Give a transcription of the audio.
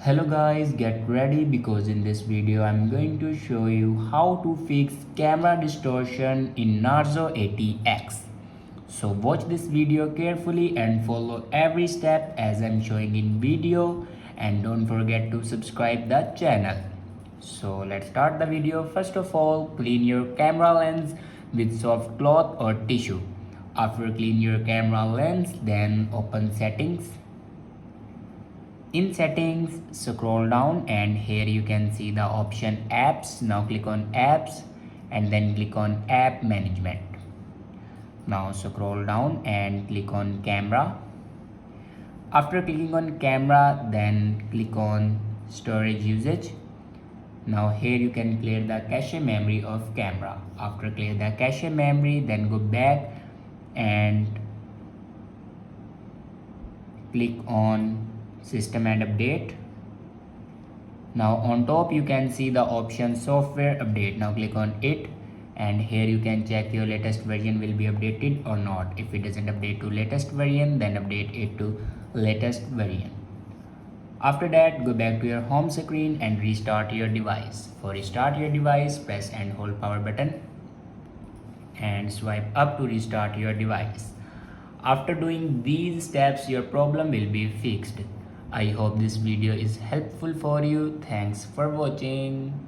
Hello guys, get ready because in this video I'm going to show you how to fix camera distortion in Narzo 80x. So watch this video carefully and follow every step as I'm showing in video, and don't forget to subscribe the channel. So let's start the video. First of all, clean your camera lens with soft cloth or tissue. After clean your camera lens, then open settings. In settings, scroll down and here you can see the option apps. Now click on apps and then click on app management. Now scroll down and click on camera. After clicking on camera, then click on storage usage. Now here you can clear the cache memory of camera. After clear the cache memory, then go back and click on system and update. Now on top you can see the option software update. Now click on it and here you can check your latest version will be updated or not. If it doesn't update to latest version, then update it to latest version. After that, go back to your home screen and restart your device. For restart your device, press and hold power button and swipe up to restart your device. After doing these steps, your problem will be fixed. I hope this video is helpful for you. Thanks for watching.